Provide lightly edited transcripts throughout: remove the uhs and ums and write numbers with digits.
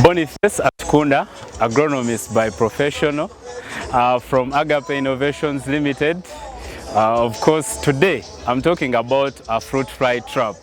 Bony at Kunda, agronomist by professional from Agape Innovations Limited. Of course, today I'm talking about a fruit fly trap.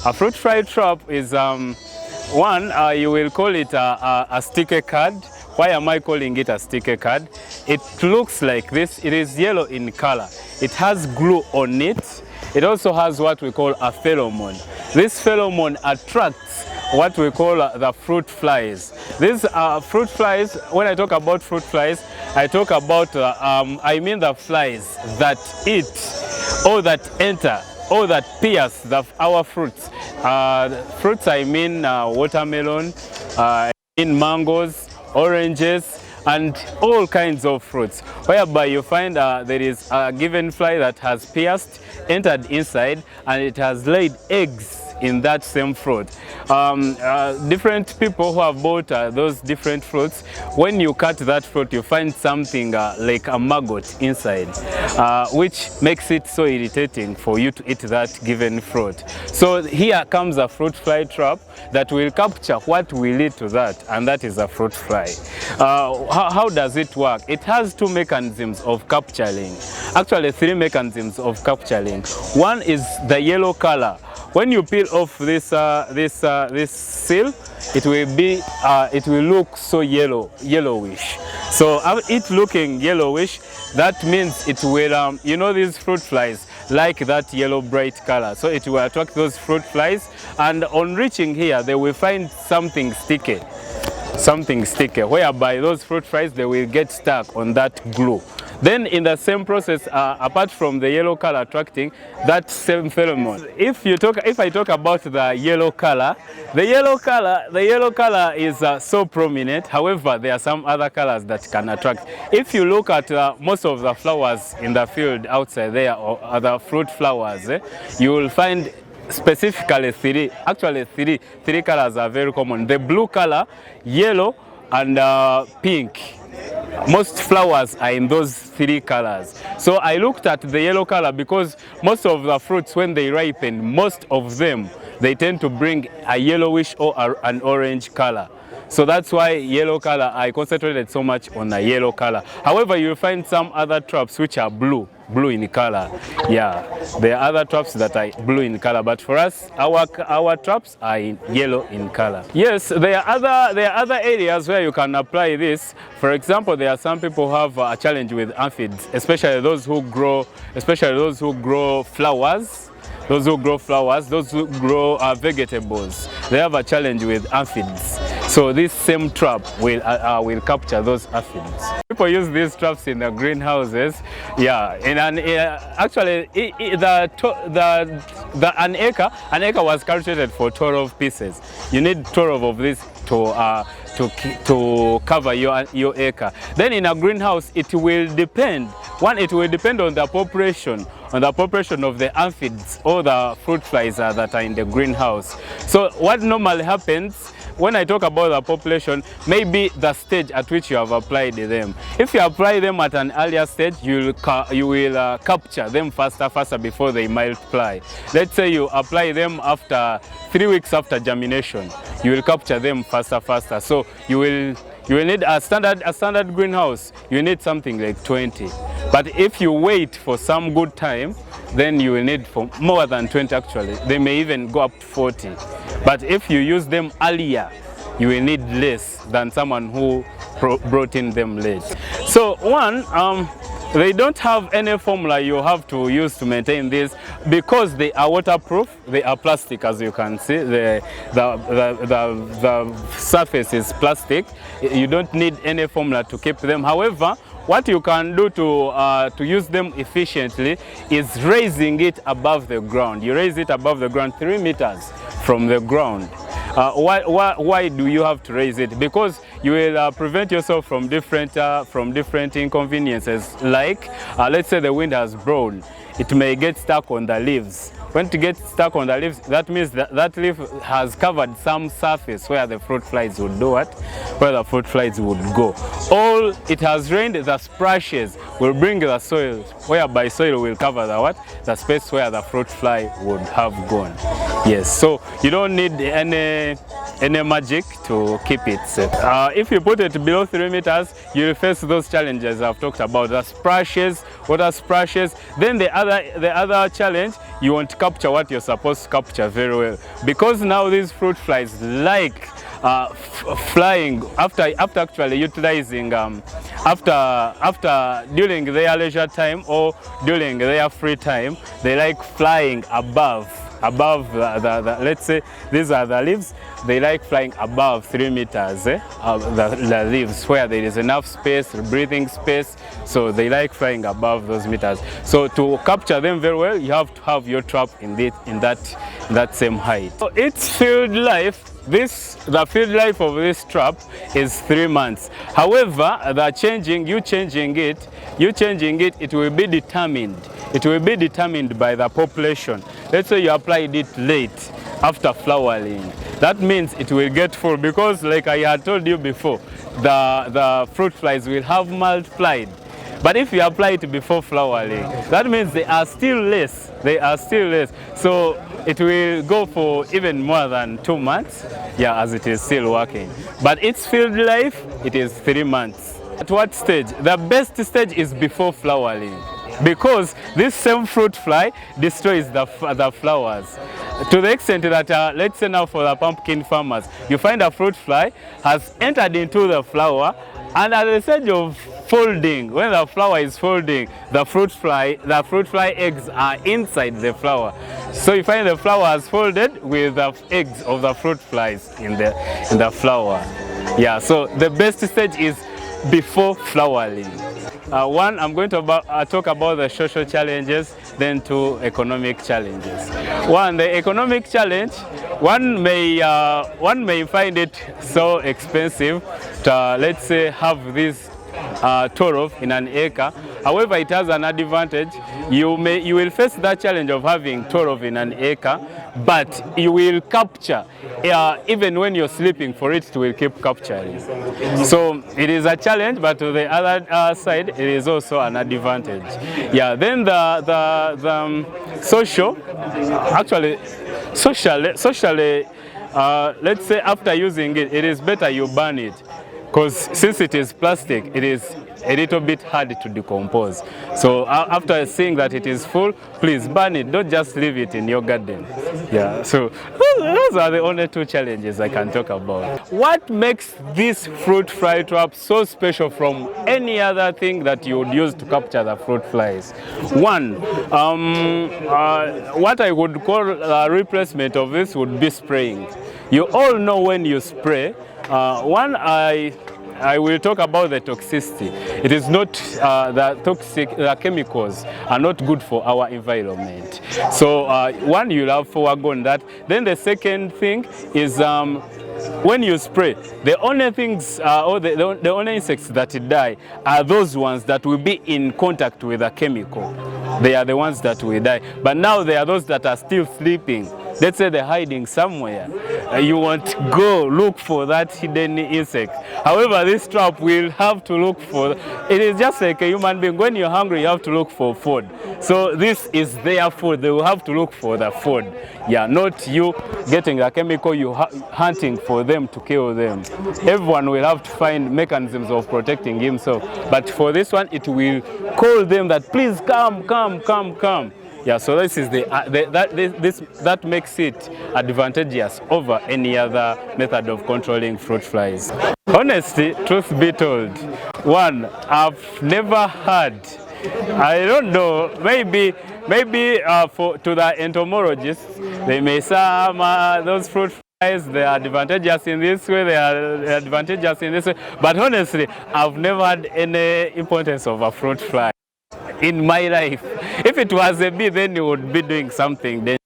A fruit fly trap is you will call it a sticker card. Why am I calling it a sticker card? It looks like this. It is yellow in color. It has glue on it. It also has what we call a pheromone. This pheromone attracts what we call the fruit flies. These fruit flies, when I talk about fruit flies, I talk about, I mean the flies that eat or that enter or that pierce our fruits. Fruits, I mean watermelon, I mean mangoes, oranges, and all kinds of fruits, whereby you find there is a given fly that has pierced, entered inside, and it has laid eggs in that same fruit. Different people who have bought those different fruits, when you cut that fruit, you find something like a maggot inside, which makes it so irritating for you to eat that given fruit. So here comes a fruit fly trap that will capture what will lead to that, and that is a fruit fly. How does it work? It has two mechanisms of capturing. Actually, three mechanisms of capturing. One is the yellow color. When you peel off this seal, it will look so yellowish. So it looking yellowish, that means it will, you know, these fruit flies like that yellow bright color. So it will attract those fruit flies, and on reaching here, they will find something sticky, whereby those fruit flies, they will get stuck on that glue. Then in the same process, apart from the yellow color attracting, that same pheromone. If I talk about the yellow color, the yellow color is so prominent. However, there are some other colors that can attract. If you look at most of the flowers in the field outside there, or other fruit flowers, you will find specifically three colors are very common. The blue color, yellow, and pink. Most flowers are in those three colors. So I looked at the yellow color because most of the fruits, when they ripen, most of them, they tend to bring a yellowish or an orange color. So that's why yellow color, I concentrated so much on the yellow color. However, you'll find some other traps which are blue in color. Yeah, there are other traps that are blue in color, but for us, our traps are in yellow in color. Yes, there are other areas where you can apply this. For example, there are some people who have a challenge with aphids, especially those who grow flowers. Those who grow vegetables, they have a challenge with aphids. So this same trap will capture those aphids. People use these traps in the greenhouses. Yeah, and actually, an acre was calculated for 12 pieces. You need 12 of these to cover your acre. Then in a greenhouse, it will depend. It will depend on the population of the aphids or the fruit flies that are in the greenhouse. So what normally happens, when I talk about the population, maybe the stage at which you have applied them. If you apply them at an earlier stage, you will capture them faster before they multiply. Let's say you apply them after 3 weeks after germination, you will capture them faster. So you will need a standard greenhouse. You need something like 20. But if you wait for some good time, then you will need for more than 20 actually. They may even go up to 40. But if you use them earlier, you will need less than someone who brought in them late. So they don't have any formula you have to use to maintain this because they are waterproof. They are plastic, as you can see. The surface is plastic. You don't need any formula to keep them. However, what you can do to use them efficiently is raising it above the ground. You raise it above the ground 3 meters from the ground. Why do you have to raise it? Because you will prevent yourself from different inconveniences, like let's say the wind has blown, it may get stuck on the leaves. When it gets stuck on the leaves, that means that leaf has covered some surface where the fruit flies would do what? Where the fruit flies would go. All it has rained, the splashes will bring the soil, whereby soil will cover the what? The space where the fruit fly would have gone. Yes, so you don't need any magic to keep it safe. If you put it below 3 meters, you will face those challenges I've talked about, the splashes, water splashes. Then the other challenge, you won't capture what you're supposed to capture very well, because now these fruit flies like flying after actually utilizing after during their leisure time or during their free time, they like flying above let's say these are the leaves, they like flying above 3 meters the leaves, where there is enough space, breathing space, so they like flying above those meters. So to capture them very well, you have to have your trap in that same height. So its field life, the field life of this trap is 3 months. However, you changing it, it will be determined. It will be determined by the population. Let's say you applied it late after flowering. That means it will get full, because like I had told you before, the fruit flies will have multiplied. But if you apply it before flowering, that means they are still less. So it will go for even more than 2 months, yeah, as it is still working. But its field life, it is 3 months. At what stage? The best stage is before flowering, because this same fruit fly destroys the flowers. To the extent that, let's say now for the pumpkin farmers, you find a fruit fly has entered into the flower, and at the stage of folding, when the flower is folding, the fruit fly eggs are inside the flower. So you find the flower has folded with the eggs of the fruit flies in the flower. Yeah, so the best stage is before flowering. One, I'm going to talk about the social challenges, then 2 economic challenges. One, the economic challenge, one may find it so expensive to, let's say, have this 12 in an acre. However, it has an advantage. You will face that challenge of having 12 in an acre, but you will capture even when you're sleeping, for it will keep capturing. So it is a challenge, but to the other side, it is also an advantage. Yeah. Then the socially, let's say after using it, it is better you burn it, because since it is plastic, it is a little bit hard to decompose. So after seeing that it is full, please burn it. Don't just leave it in your garden. Yeah, so those are the only 2 challenges I can talk about. What makes this fruit fly trap so special from any other thing that you would use to capture the fruit flies? One, what I would call a replacement of this would be spraying. You all know when you spray, I will talk about the toxicity. It is not the chemicals are not good for our environment. So one, you'll have foregone that. Then the second thing is when you spray, the only things or the only insects that die are those ones that will be in contact with a chemical. They are the ones that will die. But now there are those that are still sleeping. Let's say they're hiding somewhere. You won't go look for that hidden insect. However, this trap will have to look for, it is just like a human being. When you're hungry, you have to look for food. So this is their food. They will have to look for the food. Yeah, not you getting a chemical, you hunting for them to kill them. Everyone will have to find mechanisms of protecting himself. But for this one, it will call them that, please come. Yeah, so this is that makes it advantageous over any other method of controlling fruit flies. Honestly, truth be told, one, I've never had, I don't know, maybe to the entomologists, they may say those fruit They are advantageous in this way, they are advantageous in this way. But honestly, I've never had any importance of a fruit fly in my life. If it was a bee, then you would be doing something dangerous.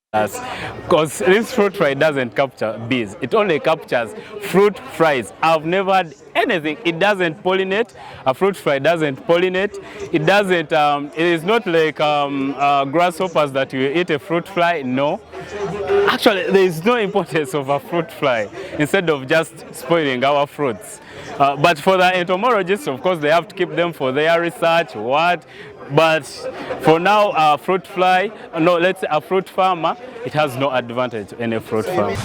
Because this fruit fly doesn't capture bees, it only captures fruit flies. I've never had anything. It doesn't pollinate. A fruit fly doesn't pollinate. It doesn't, it is not like grasshoppers that you eat a fruit fly. No. Actually, there is no importance of a fruit fly instead of just spoiling our fruits. But for the entomologists, of course, they have to keep them for their research, but for now, a fruit fly, no, let's say a fruit farmer, it has no advantage in a fruit farm.